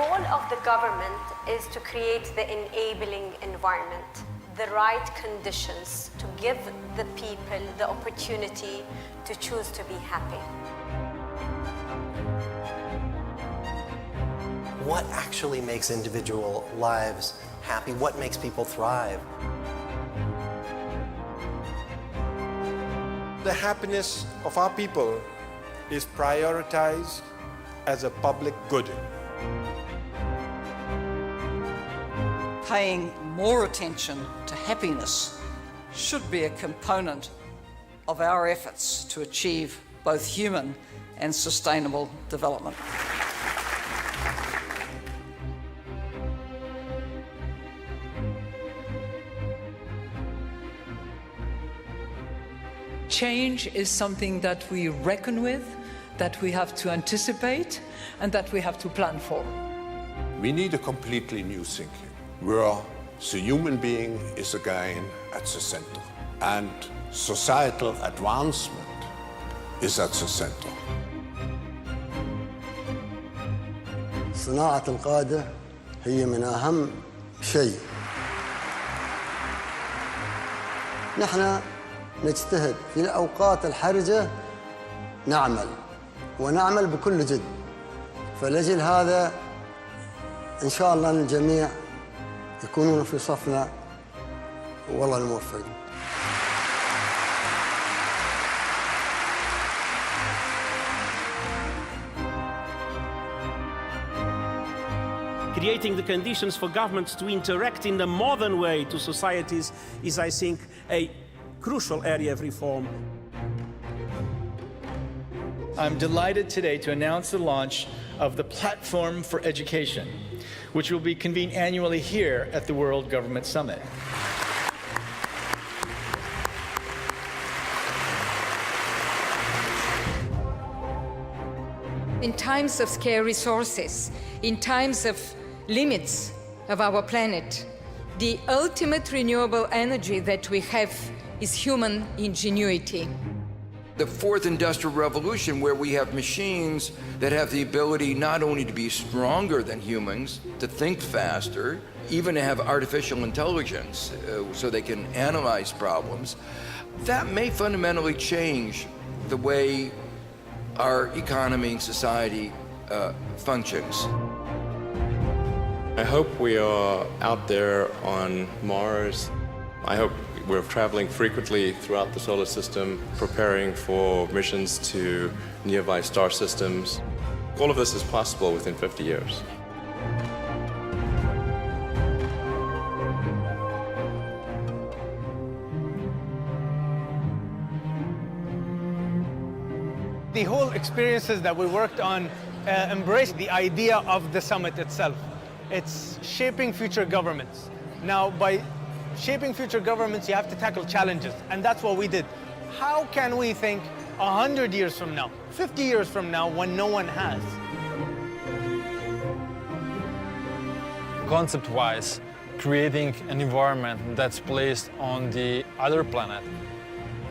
role of the government is to create the enabling environment, the right conditions to give the people the opportunity to choose to be happy. What actually makes individual lives happy? What makes people thrive? The happiness of our people is prioritized as a public good. Paying more attention to happiness should be a component of our efforts to achieve both human and sustainable development. Change is something that we reckon with, that we have to anticipate, and that we have to plan for. We need a completely new thinking, where the human being is again at the center, and societal advancement is at the center. صناعة القادة هي من أهم شيء. نحن نجتهد في الأوقات الحرجة، نعمل بكل جد، فلأجل هذا إن شاء الله الجميع يكونون في صفنا والله الموفق. Creating the conditions for governments to interact in a modern way to societies is, I think, a crucial area of reform. I'm delighted today to announce the launch of the Platform for Education, which will be convened annually here at the World Government Summit. In times of scarce resources, in times of limits of our planet, the ultimate renewable energy that we have is human ingenuity. The fourth industrial revolution, where we have machines that have the ability not only to be stronger than humans, to think faster, even to have artificial intelligence so they can analyze problems, that may fundamentally change the way our economy and society functions. I hope we are out there on Mars. I hope we're traveling frequently throughout the solar system, preparing for missions to nearby star systems. All of this is possible within 50 years. The whole experiences that we worked on embrace the idea of the summit itself. It's shaping future governments. Now, by shaping future governments, you have to tackle challenges, and that's what we did. How can we think 100 years from now, 50 years from now, when no one has? Concept-wise, creating an environment that's placed on the other planet,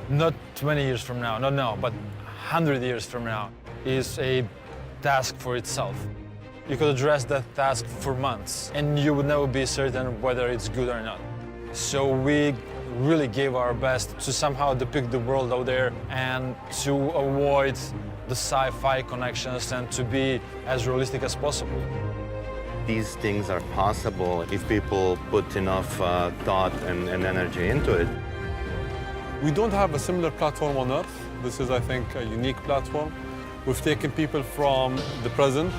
not 20 years from now, not now, but 100 years from now, is a task for itself. You could address that task for months, and you would never be certain whether it's good or not. So we really gave our best to somehow depict the world out there and to avoid the sci-fi connections and to be as realistic as possible. These things are possible if people put enough thought and energy into it. We don't have a similar platform on Earth. This is, I think, a unique platform. We've taken people from the present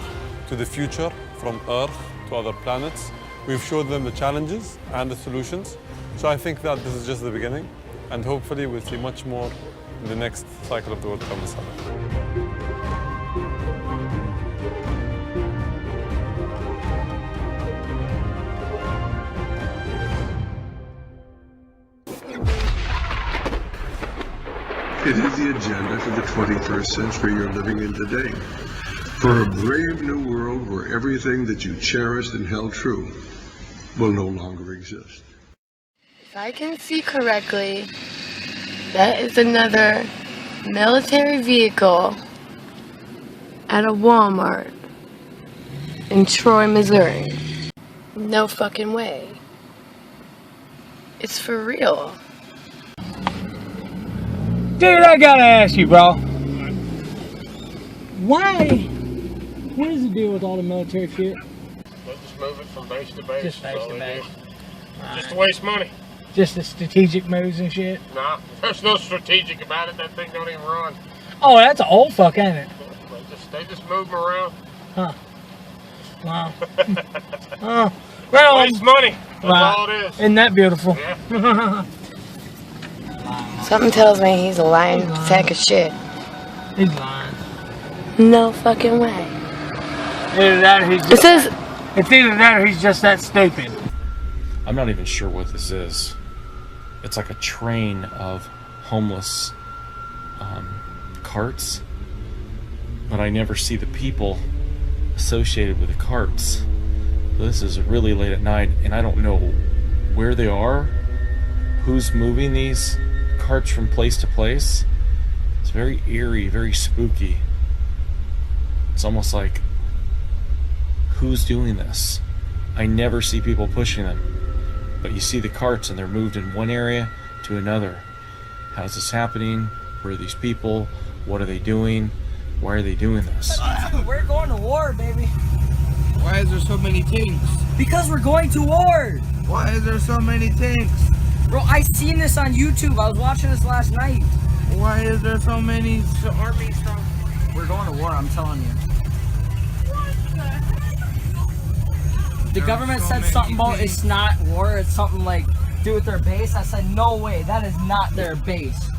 to the future, from Earth to other planets. We've showed them the challenges and the solutions. So I think that this is just the beginning, and hopefully we'll see much more in the next cycle of the World Government Summit. It is the agenda for the 21st century you're living in today. For a brave new world where everything that you cherished and held true will no longer exist. If I can see correctly, that is another military vehicle at a Walmart. in Troy, Missouri. No fucking way. It's for real. Dude, I gotta ask you, bro. What is the deal with all the military shit? They'll just move it from base to base. Just base to base. Just to waste money. Just the strategic moves and shit? Nah, there's no strategic about it. That thing don't even run. Oh, that's an old fuck, ain't it? They just move them around. Huh. Wow. Oh, well, waste money. That's wow. all it is. Isn't that beautiful? Yeah. Something tells me he's a lying sack of shit. He's lying. No fucking way. Either that or he's just it's either that or he's just that stupid. I'm not even sure what this is. It's like a train of homeless carts, but I never see the people associated with the carts. So this is really late at night, and I don't know where they are, who's moving these carts from place to place. It's very eerie, very spooky. It's almost like, who's doing this? I never see people pushing them, but you see the carts and they're moved in one area to another. How's this happening? Where are these people? What are they doing? Why are they doing this? We're going to war, baby. Why is there so many tanks? Because we're going to war. Why is there so many tanks? Bro, I seen this on YouTube. I was watching this last night. Why is there so many armies from? We're going to war, I'm telling you. The government said something about it's not war, it's something like do with their base. I said, no way, that is not their base.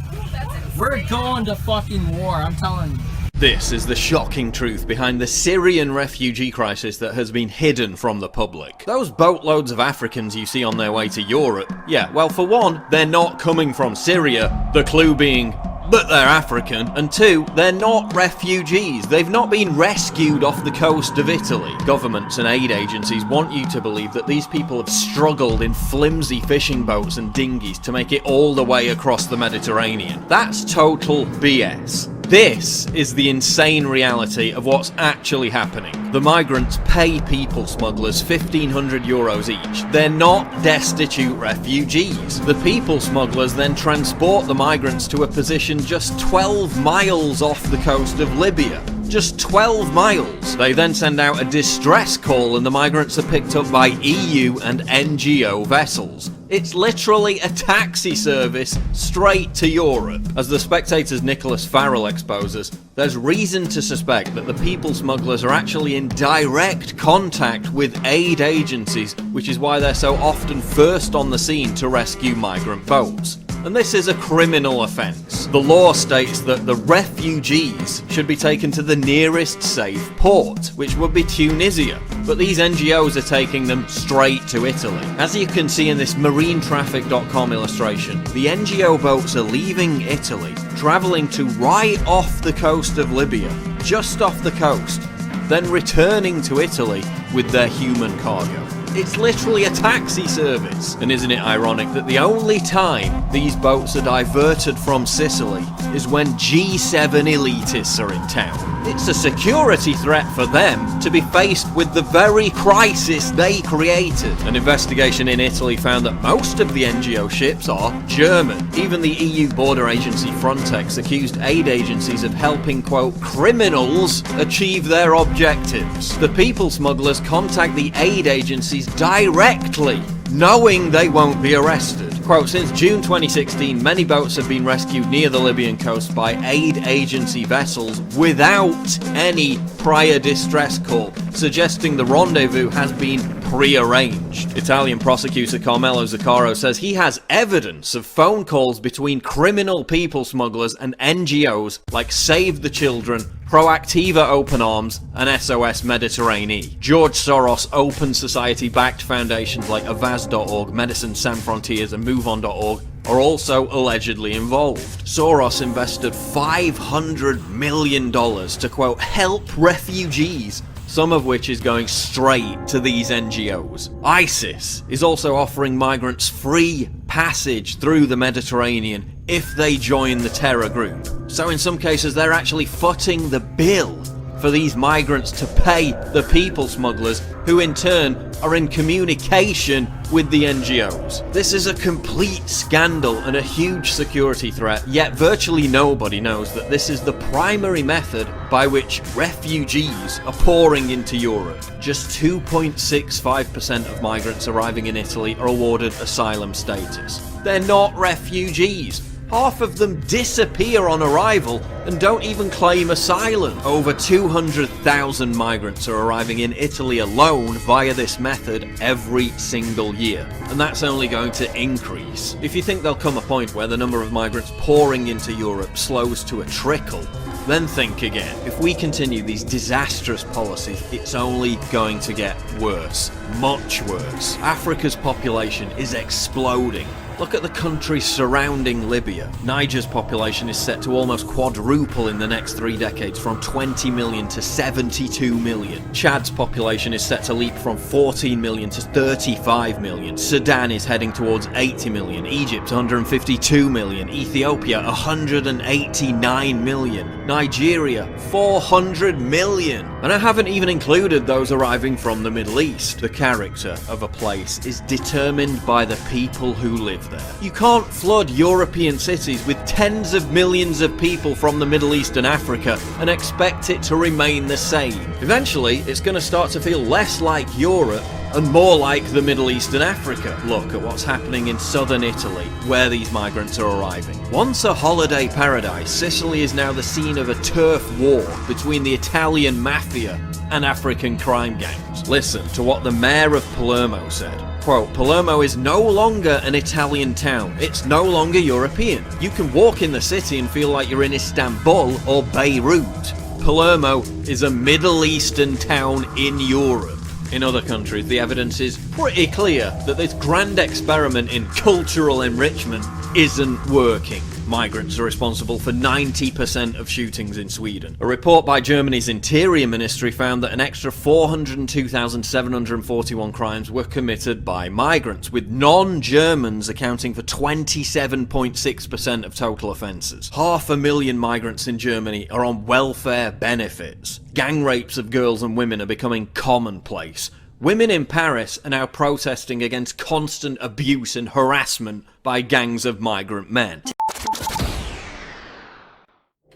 We're going to fucking war, I'm telling you. This is the shocking truth behind the Syrian refugee crisis that has been hidden from the public. Those boatloads of Africans you see on their way to Europe, yeah, well, for one, they're not coming from Syria, the clue being that they're African, and two, they're not refugees. They've not been rescued off the coast of Italy. Governments and aid agencies want you to believe that these people have struggled in flimsy fishing boats and dinghies to make it all the way across the Mediterranean. That's total BS. This is the insane reality of what's actually happening. The migrants pay people smugglers €1,500 each. They're not destitute refugees. The people smugglers then transport the migrants to a position just 12 miles off the coast of Libya. Just 12 miles. They then send out a distress call and the migrants are picked up by EU and NGO vessels. It's literally a taxi service straight to Europe. As The Spectator's Nicholas Farrell exposes, there's reason to suspect that the people smugglers are actually in direct contact with aid agencies, which is why they're so often first on the scene to rescue migrant boats. And this is a criminal offence. The law states that the refugees should be taken to the nearest safe port, which would be Tunisia. But these NGOs are taking them straight to Italy. As you can see in this marinetraffic.com illustration, the NGO boats are leaving Italy, travelling to right off the coast of Libya, just off the coast, then returning to Italy with their human cargo. It's literally a taxi service. And isn't it ironic that the only time these boats are diverted from Sicily is when G7 elitists are in town? It's a security threat for them to be faced with the very crisis they created. An investigation in Italy found that most of the NGO ships are German. Even the EU border agency Frontex accused aid agencies of helping, quote, criminals achieve their objectives. The people smugglers contact the aid agencies directly, knowing they won't be arrested. Quote, since June 2016, many boats have been rescued near the Libyan coast by aid agency vessels without any prior distress call, suggesting the rendezvous has been pre-arranged. Italian prosecutor Carmelo Zuccaro says he has evidence of phone calls between criminal people smugglers and NGOs like Save the Children, Proactiva Open Arms, and SOS Mediterranean. George Soros Open Society-backed foundations like Avaz.org, Medicine Sans Frontiers, and MoveOn.org are also allegedly involved. Soros invested $500 million to, quote, help refugees, some of which is going straight to these NGOs. ISIS is also offering migrants free passage through the Mediterranean if they join the terror group. So in some cases, they're actually footing the bill for these migrants to pay the people smugglers, who in turn are in communication with the NGOs. This is a complete scandal and a huge security threat, yet virtually nobody knows that this is the primary method by which refugees are pouring into Europe. Just 2.65% of migrants arriving in Italy are awarded asylum status. They're not refugees. Half of them disappear on arrival and don't even claim asylum. Over 200,000 migrants are arriving in Italy alone via this method every single year, and that's only going to increase. If you think there'll come a point where the number of migrants pouring into Europe slows to a trickle, then think again. If we continue these disastrous policies, it's only going to get worse, much worse. Africa's population is exploding. Look at the countries surrounding Libya. Niger's population is set to almost quadruple in the next 3 decades, from 20 million to 72 million. Chad's population is set to leap from 14 million to 35 million. Sudan is heading towards 80 million. Egypt 152 million. Ethiopia 189 million. Nigeria 400 million. And I haven't even included those arriving from the Middle East. The character of a place is determined by the people who live there. You can't flood European cities with tens of millions of people from the Middle East and Africa and expect it to remain the same. Eventually, it's going to start to feel less like Europe and more like the Middle East and Africa. Look at what's happening in southern Italy, where these migrants are arriving. Once a holiday paradise, Sicily is now the scene of a turf war between the Italian mafia and African crime gangs. Listen to what the mayor of Palermo said. Quote, "Palermo is no longer an Italian town. It's no longer European. You can walk in the city and feel like you're in Istanbul or Beirut. Palermo is a Middle Eastern town in Europe." In other countries, the evidence is pretty clear that this grand experiment in cultural enrichment isn't working. Migrants are responsible for 90% of shootings in Sweden. A report by Germany's Interior Ministry found that an extra 402,741 crimes were committed by migrants, with non-Germans accounting for 27.6% of total offences. 500,000 migrants in Germany are on welfare benefits. Gang rapes of girls and women are becoming commonplace. Women in Paris are now protesting against constant abuse and harassment by gangs of migrant men.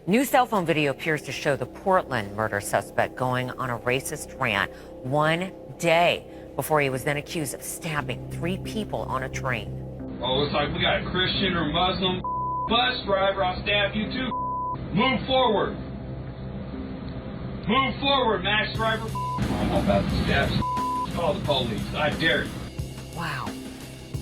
New cell phone video appears to show the Portland murder suspect going on a racist rant 1 day before he was then accused of stabbing 3 people on a train. Oh, it's like we got a Christian or Muslim bus driver. I'll stab you too. Move forward. Move forward, Max driver. I'm about to stab. Call the police. I dare you. Wow.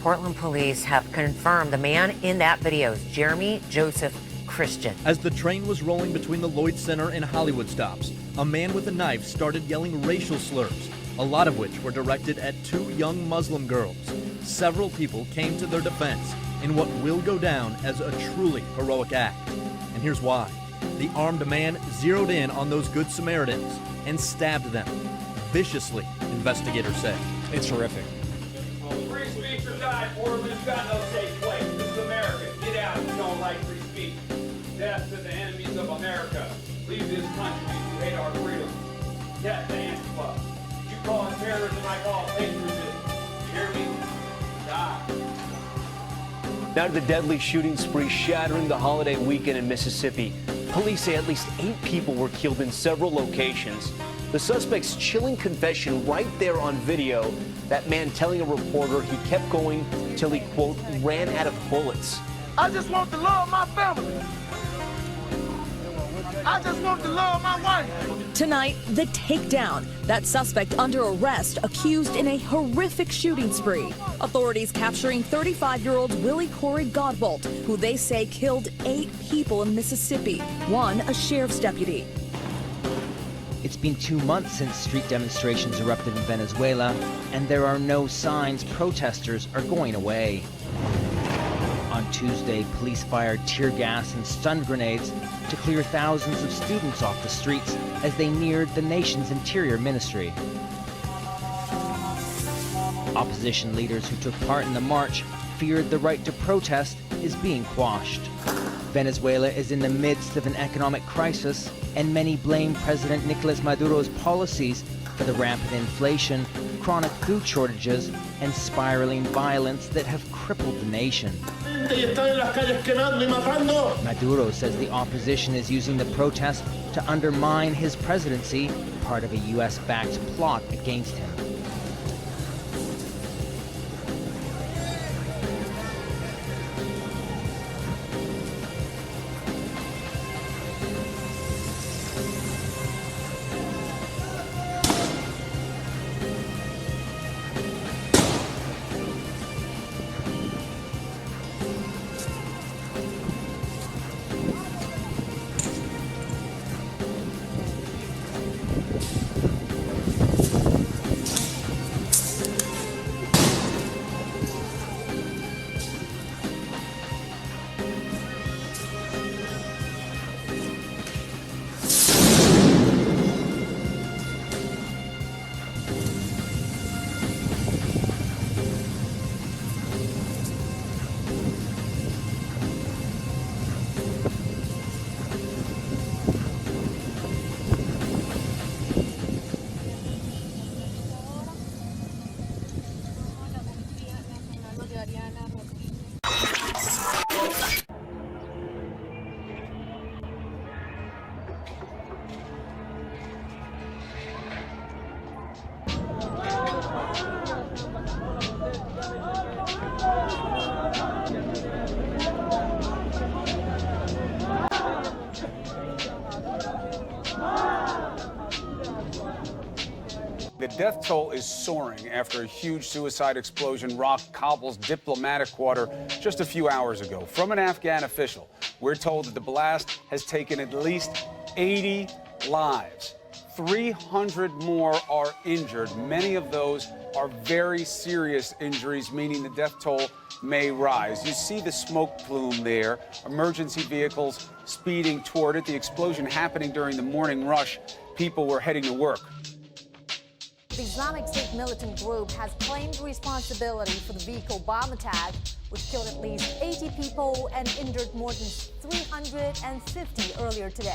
Portland police have confirmed the man in that video is Jeremy Joseph Christian. As the train was rolling between the Lloyd Center and Hollywood stops, a man with a knife started yelling racial slurs, a lot of which were directed at 2 young Muslim girls. Several people came to their defense in what will go down as a truly heroic act. And here's why. The armed man zeroed in on those Good Samaritans and stabbed them viciously, investigators say. It's horrific. Free speech or die, Portland's got no safe place. This is America. Get out if you don't like free speech. Death to the enemies of America. Leave this country if you hate our freedom. Death to Antifa. You call it terrorism, I call it patriotism. You hear me? Die. Now to the deadly shooting spree shattering the holiday weekend in Mississippi. Police say at least 8 people were killed in several locations. The suspect's chilling confession right there on video, that man telling a reporter he kept going till he, quote, ran out of bullets. I just want to love my family. I just want to love my wife. Tonight, the takedown. That suspect under arrest, accused in a horrific shooting spree. Authorities capturing 35-year-old Willie Corey Godbolt, who they say killed 8 people in Mississippi, 1 a sheriff's deputy. It's been 2 months since street demonstrations erupted in Venezuela, and there are no signs protesters are going away. On Tuesday, police fired tear gas and stun grenades to clear thousands of students off the streets as they neared the nation's interior ministry. Opposition leaders who took part in the march feared the right to protest is being quashed. Venezuela is in the midst of an economic crisis, and many blame President Nicolas Maduro's policies for the rampant inflation, chronic food shortages, and spiraling violence that have crippled the nation. Maduro says the opposition is using the protest to undermine his presidency, part of a U.S.-backed plot against him. The death toll is soaring after a huge suicide explosion rocked Kabul's diplomatic quarter just a few hours ago. From an Afghan official, we're told that the blast has taken at least 80 lives. 300 more are injured. Many of those are very serious injuries, meaning the death toll may rise. You see the smoke plume there, emergency vehicles speeding toward it. The explosion happening during the morning rush. People were heading to work. The Islamic State militant group has claimed responsibility for the vehicle bomb attack, which killed at least 80 people and injured more than 350 earlier today.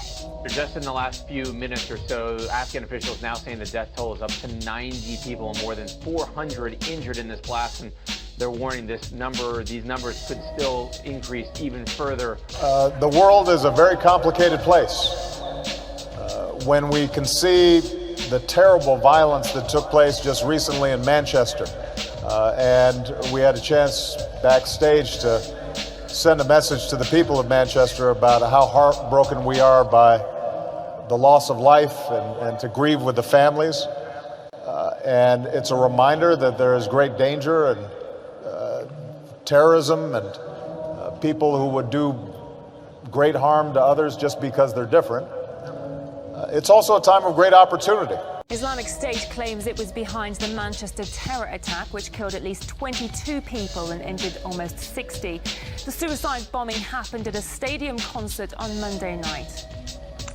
Just in the last few minutes or so, Afghan officials now saying the death toll is up to 90 people and more than 400 injured in this blast. And they're warning these numbers could still increase even further. The world is a very complicated place. When we can see the terrible violence that took place just recently in Manchester. And we had a chance backstage to send a message to the people of Manchester about how heartbroken we are by the loss of life and to grieve with the families. And it's a reminder that there is great danger and terrorism and people who would do great harm to others just because they're different. It's also a time of great opportunity. Islamic State claims it was behind the Manchester terror attack, which killed at least 22 people and injured almost 60. The suicide bombing happened at a stadium concert on Monday night.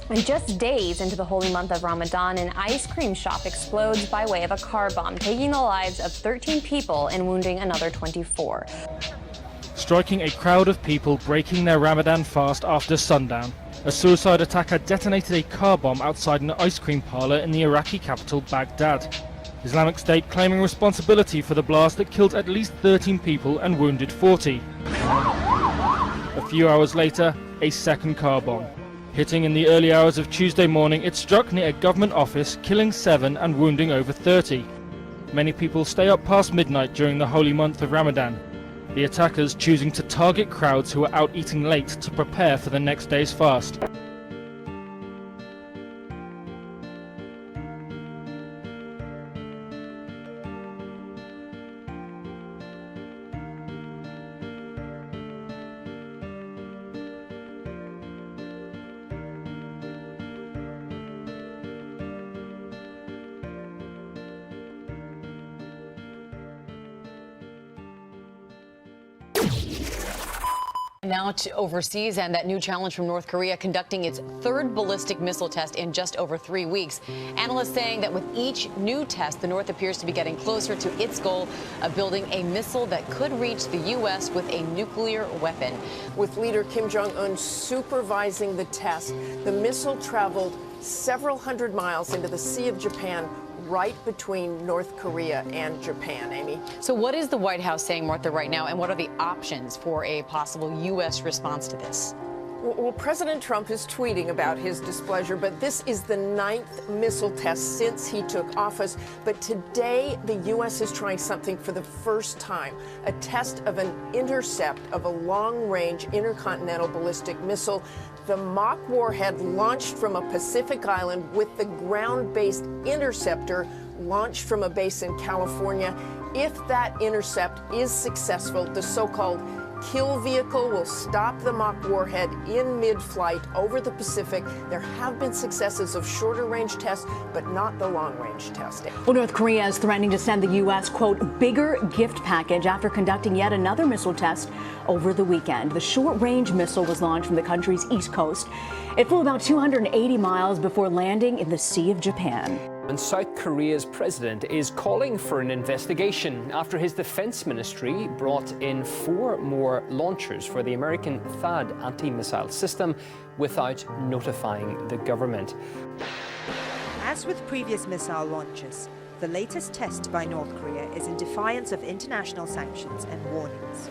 And just days into the holy month of Ramadan, an ice cream shop explodes by way of a car bomb, taking the lives of 13 people and wounding another 24. Striking a crowd of people breaking their Ramadan fast after sundown. A suicide attacker detonated a car bomb outside an ice cream parlor in the Iraqi capital, Baghdad. Islamic State claiming responsibility for the blast that killed at least 13 people and wounded 40. A few hours later, a second car bomb. Hitting in the early hours of Tuesday morning, it struck near a government office, killing 7 and wounding over 30. Many people stay up past midnight during the holy month of Ramadan. The attackers choosing to target crowds who are out eating late to prepare for the next day's fast. Now to overseas and that new challenge from North Korea conducting its third ballistic missile test in just over 3 weeks. Analysts saying that with each new test, the North appears to be getting closer to its goal of building a missile that could reach the U.S. with a nuclear weapon. With leader Kim Jong-un supervising the test, the missile traveled several hundred miles into the Sea of Japan, right between North Korea and Japan. Amy? So what is the White House saying, Martha, right now, and what are the options for a possible U.S. response to this? Well, President Trump is tweeting about his displeasure, but this is the 9th missile test since he took office. But today, the U.S. is trying something for the first time, a test of an intercept of a long-range intercontinental ballistic missile. The mock warhead launched from a Pacific island with the ground-based interceptor launched from a base in California. If that intercept is successful, the so-called kill vehicle will stop the mock warhead in mid-flight over the Pacific. There have been successes of shorter-range tests, but not the long-range testing. Well, North Korea is threatening to send the U.S., quote, bigger gift package after conducting yet another missile test over the weekend. The short-range missile was launched from the country's east coast. It flew about 280 miles before landing in the Sea of Japan. And South Korea's president is calling for an investigation after his defense ministry brought in 4 more launchers for the American THAAD anti-missile system without notifying the government. As with previous missile launches, the latest test by North Korea is in defiance of international sanctions and warnings.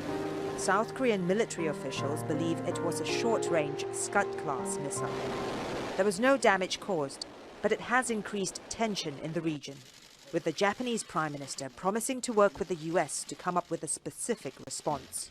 South Korean military officials believe it was a short-range Scud-class missile. There was no damage caused, but it has increased tension in the region, with the Japanese Prime Minister promising to work with the U.S. to come up with a specific response.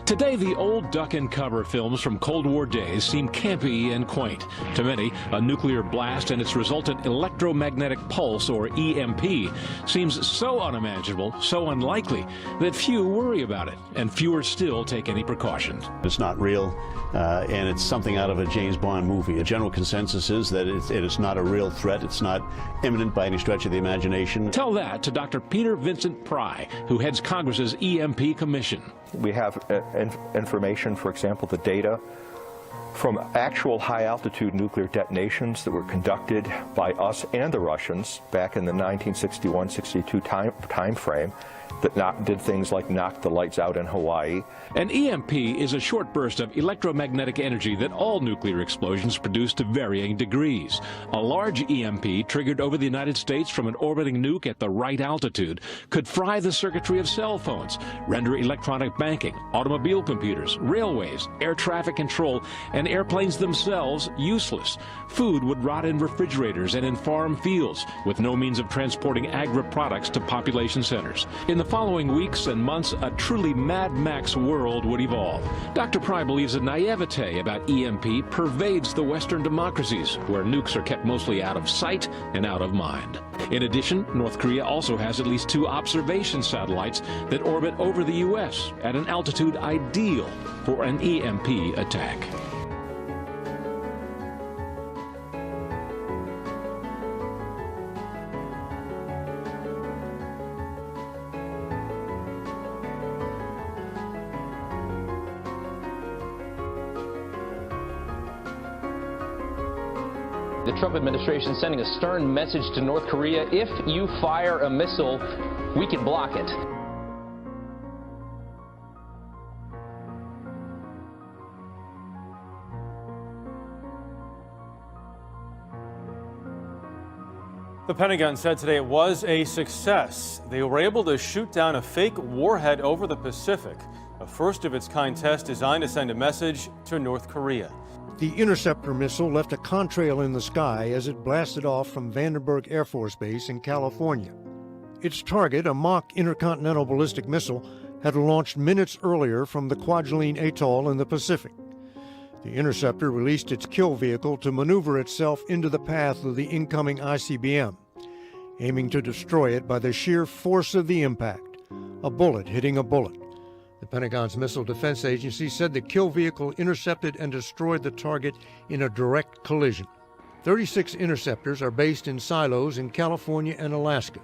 Today, the old duck and cover films from Cold War days seem campy and quaint. To many, a nuclear blast and its resultant electromagnetic pulse, or EMP, seems so unimaginable, so unlikely, that few worry about it, and fewer still take any precautions. It's not real, and it's something out of a James Bond movie. A general consensus is that it is not a real threat. It's not imminent by any stretch of the imagination. Tell that to Dr. Peter Vincent Pry, who heads Congress's EMP Commission. We have information, for example, the data from actual high-altitude nuclear detonations that were conducted by us and the Russians back in the 1961-62 time frame that did things like knock the lights out in Hawaii. An EMP is a short burst of electromagnetic energy that all nuclear explosions produce to varying degrees. A large EMP triggered over the United States from an orbiting nuke at the right altitude could fry the circuitry of cell phones, render electronic banking, automobile computers, railways, air traffic control, and airplanes themselves useless. Food would rot in refrigerators and in farm fields, with no means of transporting agri-products to population centers. In the following weeks and months, a truly Mad Max world would evolve. Dr. Pry believes a naivete about EMP pervades the Western democracies, where nukes are kept mostly out of sight and out of mind. In addition, North Korea also has at least 2 observation satellites that orbit over the U.S. at an altitude ideal for an EMP attack. The Trump administration sending a stern message to North Korea: if you fire a missile, we can block it. The Pentagon said today it was a success. They were able to shoot down a fake warhead over the Pacific, a first-of-its-kind test designed to send a message to North Korea. The interceptor missile left a contrail in the sky as it blasted off from Vandenberg Air Force Base in California. Its target, a mock intercontinental ballistic missile, had launched minutes earlier from the Kwajalein Atoll in the Pacific. The interceptor released its kill vehicle to maneuver itself into the path of the incoming ICBM, aiming to destroy it by the sheer force of the impact, a bullet hitting a bullet. The Pentagon's Missile Defense Agency said the kill vehicle intercepted and destroyed the target in a direct collision. 36 interceptors are based in silos in California and Alaska,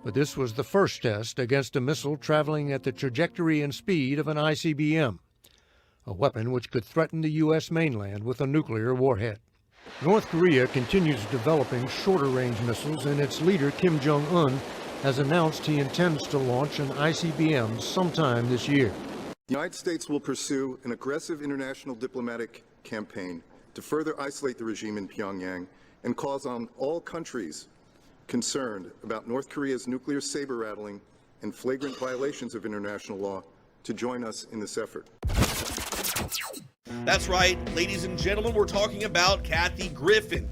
but this was the first test against a missile traveling at the trajectory and speed of an ICBM. a weapon which could threaten the U.S. mainland with a nuclear warhead. North Korea continues developing shorter-range missiles, and its leader, Kim Jong-un, has announced he intends to launch an ICBM sometime this year. The United States will pursue an aggressive international diplomatic campaign to further isolate the regime in Pyongyang and calls on all countries concerned about North Korea's nuclear saber-rattling and flagrant violations of international law to join us in this effort. That's right, ladies and gentlemen, we're talking about Kathy Griffin.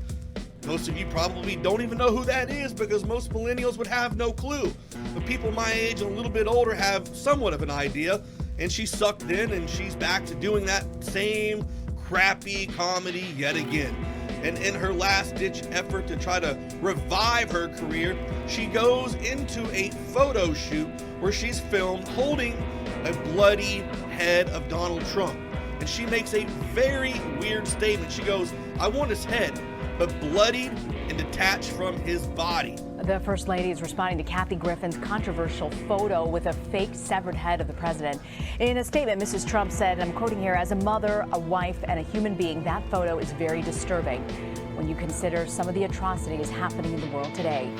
Most of you probably don't even know who that is because most millennials would have no clue. But people my age and a little bit older have somewhat of an idea, and she sucked in and she's back to doing that same crappy comedy yet again. And in her last-ditch effort to try to revive her career, she goes into a photo shoot where she's filmed holding a bloody head of Donald Trump. And she makes a very weird statement. She goes, "I want his head, but bloodied and detached from his body." The First Lady is responding to Kathy Griffin's controversial photo with a fake severed head of the president. In a statement, Mrs. Trump said, and I'm quoting here, "As a mother, a wife, and a human being, that photo is very disturbing when you consider some of the atrocities happening in the world today.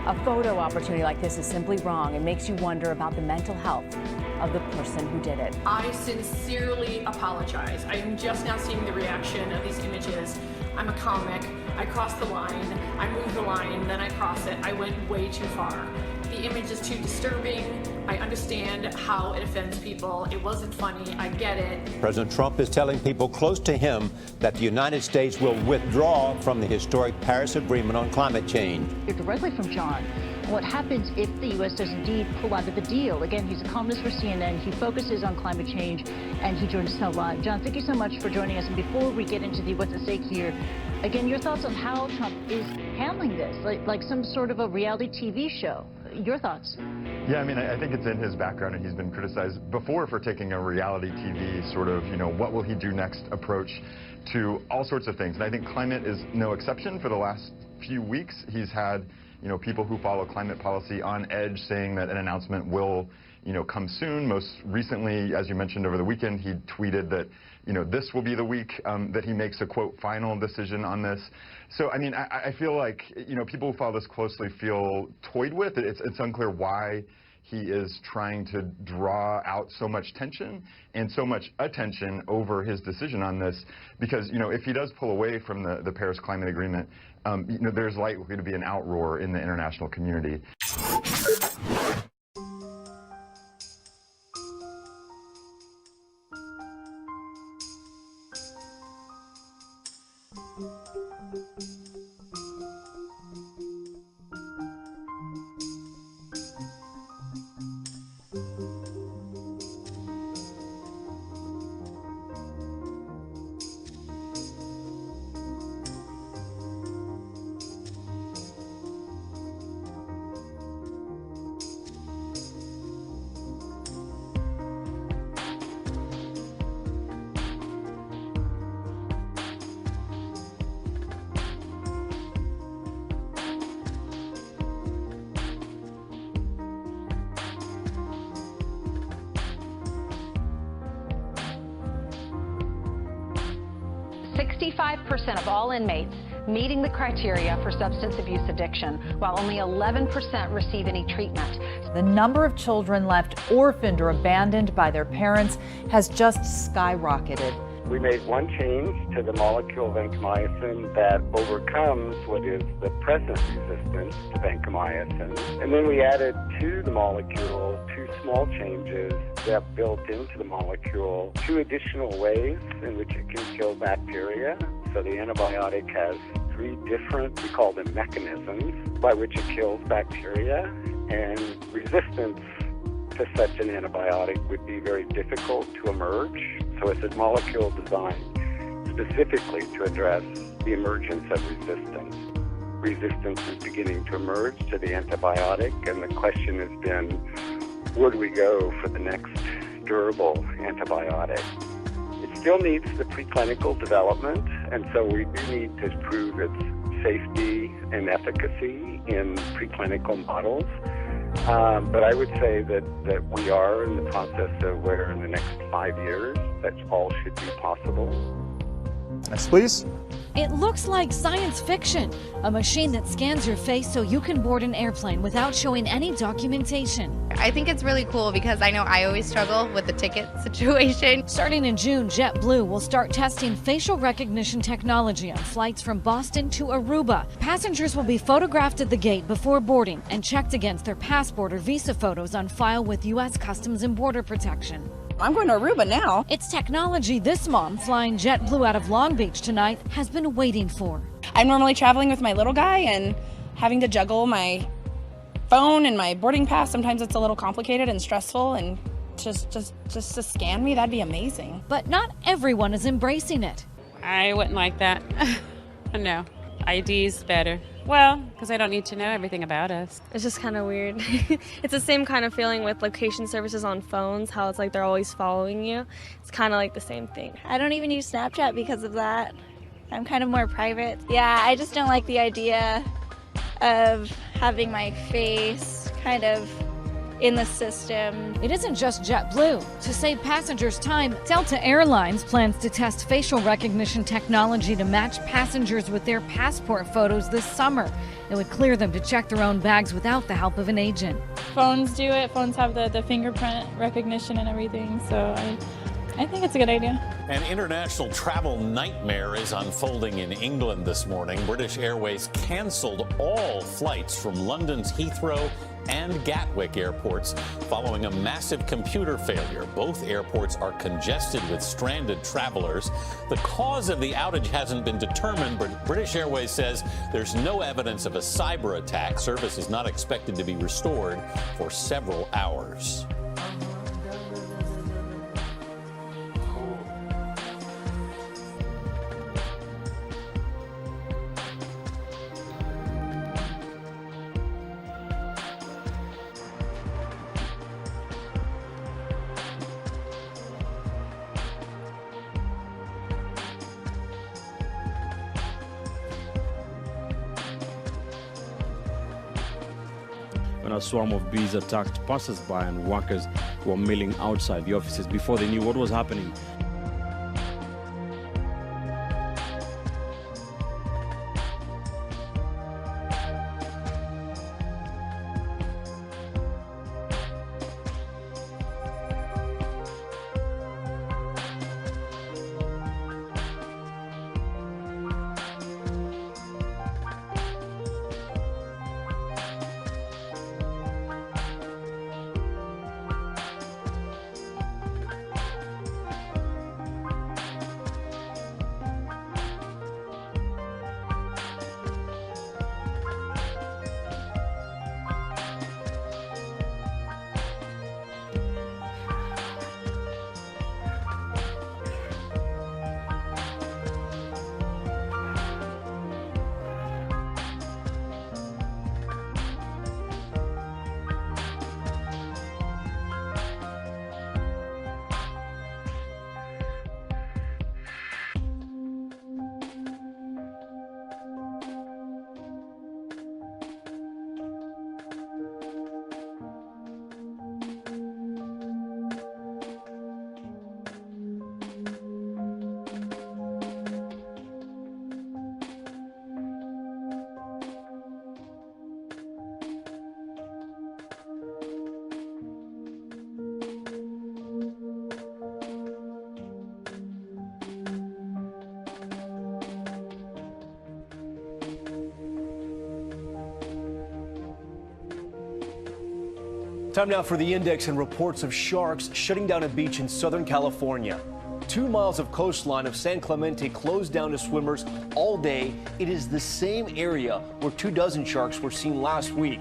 A photo opportunity like this is simply wrong and makes you wonder about the mental health of the person who did it." I sincerely apologize. I'm just now seeing the reaction of these images. I'm a comic. I crossed the line. I moved the line, then I cross it. I went way too far. The image is too disturbing. I understand how it offends people. It wasn't funny. I get it. President Trump is telling people close to him that the United States will withdraw from the historic Paris Agreement on climate change. Directly from John, what happens if the U.S. does indeed pull out of the deal? Again, he's a columnist for CNN. He focuses on climate change, and he joins us now live. John, thank you so much for joining us. And before we get into the what's at stake here, again, your thoughts on how Trump is handling this, like some sort of a reality TV show. Your thoughts? Yeah, I mean, I think it's in his background, and he's been criticized before for taking a reality TV sort of, what will he do next approach to all sorts of things. And I think climate is no exception. For the last few weeks, he's had, people who follow climate policy on edge saying that an announcement will, come soon. Most recently, as you mentioned over the weekend, he tweeted that, this will be the week that he makes a, quote, final decision on this. So, I mean, I feel like, people who follow this closely feel toyed with. It's unclear why he is trying to draw out so much tension and so much attention over his decision on this, because, if he does pull away from the Paris Climate Agreement, there's likely to be an outroar in the international community. Of all inmates meeting the criteria for substance abuse addiction, while only 11% receive any treatment. The number of children left orphaned or abandoned by their parents has just skyrocketed. We made one change to the molecule of vancomycin that overcomes what is the present resistance to vancomycin. And then we added to the molecule two small changes that built into the molecule two additional ways in which it can kill bacteria. So the antibiotic has three different, we call them mechanisms, by which it kills bacteria. And resistance to such an antibiotic would be very difficult to emerge. So it's a molecule designed specifically to address the emergence of resistance. Resistance is beginning to emerge to the antibiotic, and the question has been, where do we go for the next durable antibiotic? It still needs the preclinical development, and so we do need to prove its safety and efficacy in preclinical models. But I would say that we are in the process of where in the next 5 years that all should be possible. Next, please. It looks like science fiction, a machine that scans your face so you can board an airplane without showing any documentation. I think it's really cool because I know I always struggle with the ticket situation. Starting in June, JetBlue will start testing facial recognition technology on flights from Boston to Aruba. Passengers will be photographed at the gate before boarding and checked against their passport or visa photos on file with U.S. Customs and Border Protection. I'm going to Aruba now. It's technology this mom, flying JetBlue out of Long Beach tonight, has been waiting for. I'm normally traveling with my little guy and having to juggle my phone and my boarding pass. Sometimes it's a little complicated and stressful, and just to scan me, that'd be amazing. But not everyone is embracing it. I wouldn't like that. No, ID's better. Well, because I don't need to know everything about us. It's just kind of weird. It's the same kind of feeling with location services on phones, how it's like they're always following you. It's kind of like the same thing. I don't even use Snapchat because of that. I'm kind of more private. Yeah, I just don't like the idea of having my face kind of in the system. It isn't just JetBlue. To save passengers time, Delta Airlines plans to test facial recognition technology to match passengers with their passport photos this summer. It would clear them to check their own bags without the help of an agent. Phones do it. Phones have the fingerprint recognition and everything, so I think it's a good idea. An international travel nightmare is unfolding in England this morning. British Airways canceled all flights from London's Heathrow and Gatwick airports following a massive computer failure. Both airports are congested with stranded travelers. The cause of the outage hasn't been determined, but British Airways says there's no evidence of a cyber attack. Service is not expected to be restored for several hours. When a swarm of bees attacked passers-by and workers were milling outside the offices before they knew what was happening. Time now for the index and reports of sharks shutting down a beach in Southern California. 2 miles of coastline of San Clemente closed down to swimmers all day. It is the same area where 24 sharks were seen last week.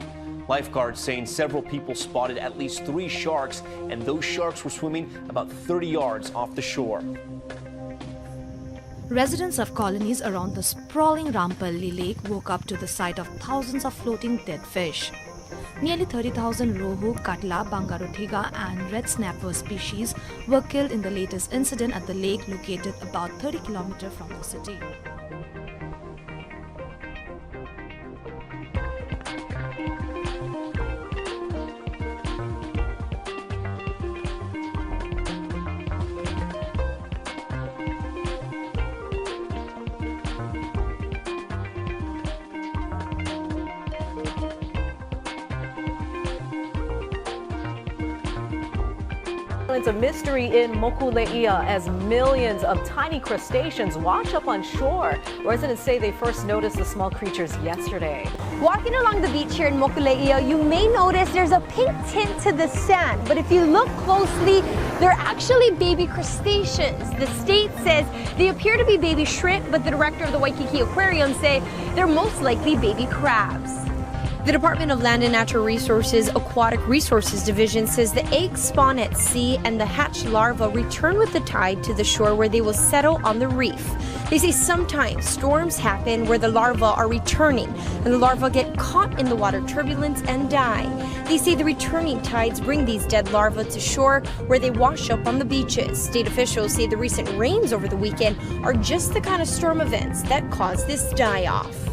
Lifeguards saying several people spotted at least 3 sharks, and those sharks were swimming about 30 yards off the shore. Residents of colonies around the sprawling Rampalli Lake woke up to the sight of thousands of floating dead fish. Nearly 30,000 rohu, katla, bangarothiga and red snapper species were killed in the latest incident at the lake located about 30 kilometers from the city. It's a mystery in Mokuleia as millions of tiny crustaceans wash up on shore. Residents say they first noticed the small creatures yesterday. Walking along the beach here in Mokuleia, you may notice there's a pink tint to the sand, but if you look closely, they're actually baby crustaceans. The state says they appear to be baby shrimp, but the director of the Waikiki Aquarium say they're most likely baby crabs. The Department of Land and Natural Resources Aquatic Resources Division says the eggs spawn at sea and the hatched larvae return with the tide to the shore where they will settle on the reef. They say sometimes storms happen where the larvae are returning and the larvae get caught in the water turbulence and die. They say the returning tides bring these dead larvae to shore where they wash up on the beaches. State officials say the recent rains over the weekend are just the kind of storm events that cause this die-off.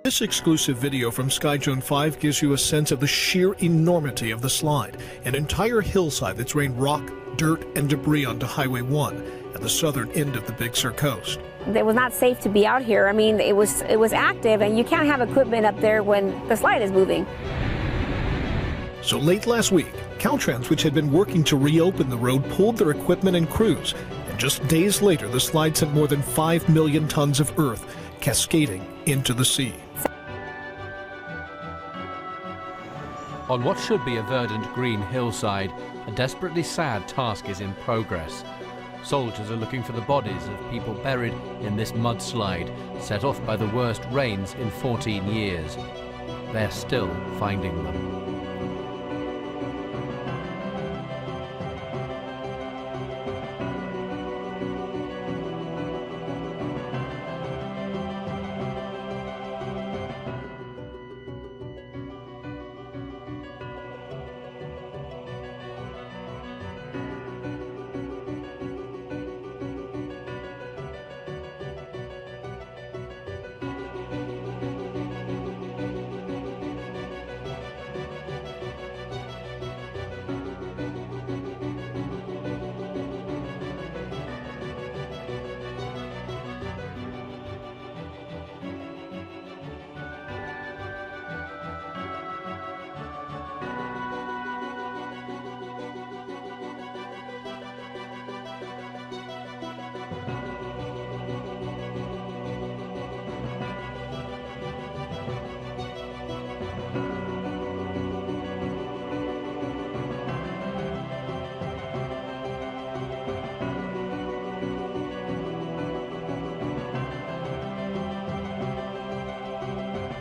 This exclusive video from Skyzone 5 gives you a sense of the sheer enormity of the slide, an entire hillside that's rained rock, dirt, and debris onto Highway 1 at the southern end of the Big Sur coast. It was not safe to be out here. I mean, it was active, and you can't have equipment up there when the slide is moving. So late last week, Caltrans, which had been working to reopen the road, pulled their equipment and crews, and just days later, the slide sent more than 5 million tons of earth cascading into the sea. On what should be a verdant green hillside, a desperately sad task is in progress. Soldiers are looking for the bodies of people buried in this mudslide, set off by the worst rains in 14 years. They're still finding them.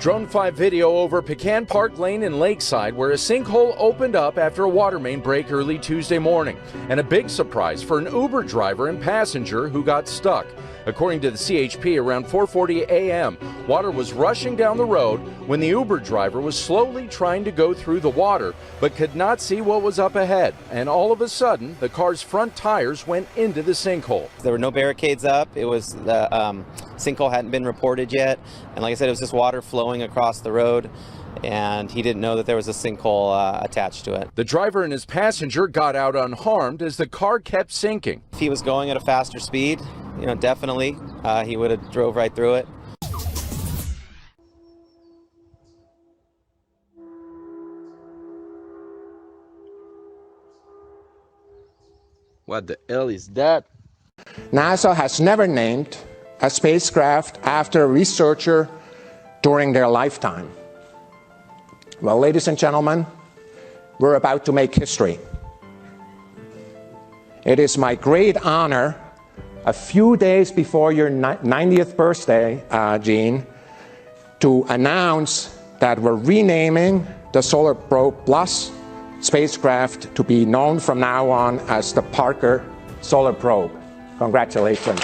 Drone 5 video over Pecan Park Lane in Lakeside, where a sinkhole opened up after a water main break early Tuesday morning. And a big surprise for an Uber driver and passenger who got stuck. According to the CHP, around 4:40 a.m., water was rushing down the road when the Uber driver was slowly trying to go through the water, but could not see what was up ahead. And all of a sudden, the car's front tires went into the sinkhole. There were no barricades up. It was the sinkhole hadn't been reported yet. And like I said, it was just water flowing across the road, and he didn't know that there was a sinkhole attached to it. The driver and his passenger got out unharmed as the car kept sinking. If he was going at a faster speed, definitely he would have drove right through it. What the hell is that? NASA has never named a spacecraft after a researcher during their lifetime. Well, ladies and gentlemen, we're about to make history. It is my great honor, a few days before your 90th birthday, Gene, to announce that we're renaming the Solar Probe Plus spacecraft to be known from now on as the Parker Solar Probe. Congratulations.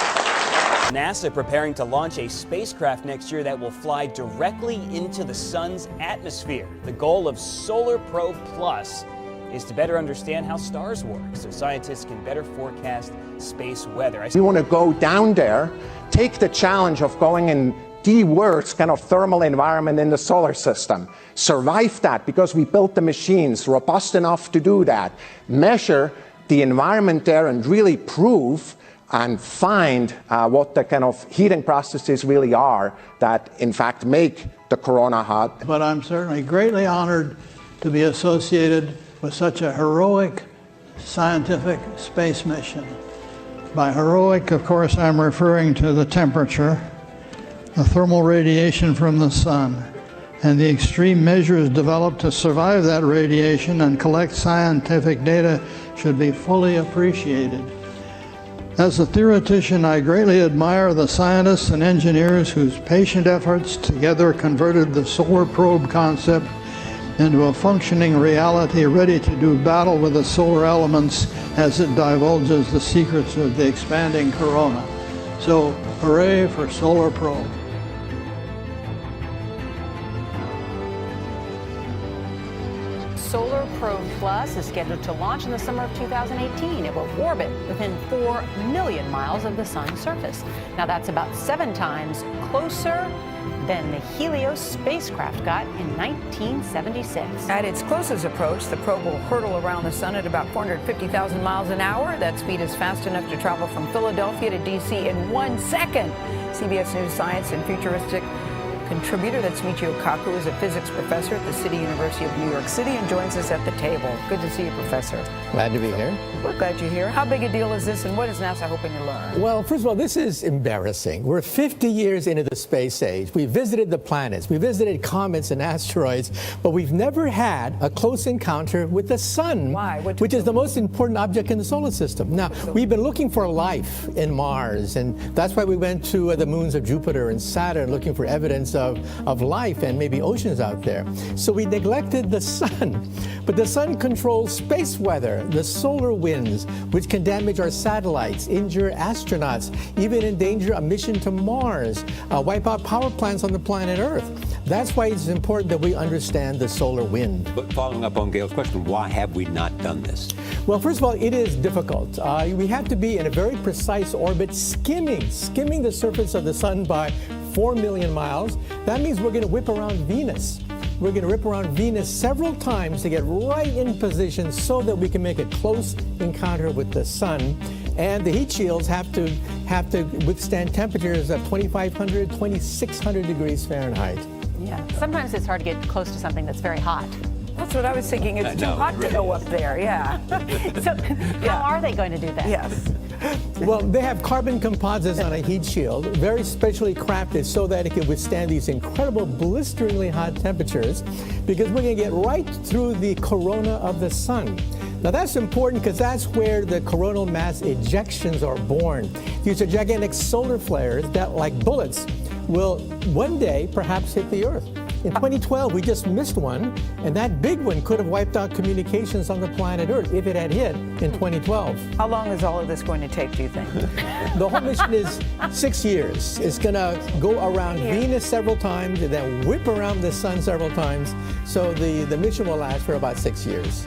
NASA preparing to launch a spacecraft next year that will fly directly into the sun's atmosphere. The goal of Solar Probe Plus is to better understand how stars work so scientists can better forecast space weather. We want to go down there, take the challenge of going in the worst kind of thermal environment in the solar system, survive that because we built the machines robust enough to do that, measure the environment there and really prove and find what the kind of heating processes really are that in fact make the corona hot. But I'm certainly greatly honored to be associated with such a heroic scientific space mission. By heroic, of course, I'm referring to the temperature, the thermal radiation from the sun, and the extreme measures developed to survive that radiation and collect scientific data should be fully appreciated. As a theoretician, I greatly admire the scientists and engineers whose patient efforts together converted the solar probe concept into a functioning reality ready to do battle with the solar elements as it divulges the secrets of the expanding corona. So, hooray for Solar Probe. Solar Probe Plus is scheduled to launch in the summer of 2018. It will orbit within 4 million miles of the sun's surface. Now that's about 7 times closer than the Helios spacecraft got in 1976. At its closest approach, the probe will hurtle around the sun at about 450,000 miles an hour. That speed is fast enough to travel from Philadelphia to D.C. in 1 second. CBS News science and futuristic contributor, that's Michio Kaku, is a physics professor at the City University of New York City and joins us at the table. Good to see you, Professor. Glad to be here. We're glad you're here. How big a deal is this, and what is NASA hoping to learn? Well, first of all, this is embarrassing. We're 50 years into the space age. We visited the planets, we visited comets and asteroids, but we've never had a close encounter with the sun, which is the most important object in the solar system. Now, we've been looking for life in Mars, and that's why we went to the moons of Jupiter and Saturn looking for evidence of life and maybe oceans out there. So we neglected the sun. But the sun controls space weather, the solar winds, which can damage our satellites, injure astronauts, even endanger a mission to Mars, wipe out power plants on the planet Earth. That's why it's important that we understand the solar wind. But following up on Gail's question, why have we not done this? Well, first of all, it is difficult. We have to be in a very precise orbit, skimming the surface of the sun by 4 million miles. That means we're going to whip around Venus. We're going to whip around Venus several times to get right in position so that we can make a close encounter with the sun. And the heat shields have to withstand temperatures of 2,500, 2,600 degrees Fahrenheit. Yeah, sometimes it's hard to get close to something that's very hot. That's what I was thinking. It's too hot to go up there, yeah. So how are they going to do that? Yes. Well, they have carbon composites on a heat shield, very specially crafted so that it can withstand these incredible blisteringly hot temperatures, because we're going to get right through the corona of the sun. Now that's important because that's where the coronal mass ejections are born. These are gigantic solar flares that, like bullets, will one day perhaps hit the Earth. In 2012, we just missed one, and that big one could have wiped out communications on the planet Earth if it had hit in 2012. How long is all of this going to take, do you think? The whole mission is 6 years. It's going to go around Venus several times and then whip around the sun several times. So the mission will last for about 6 years.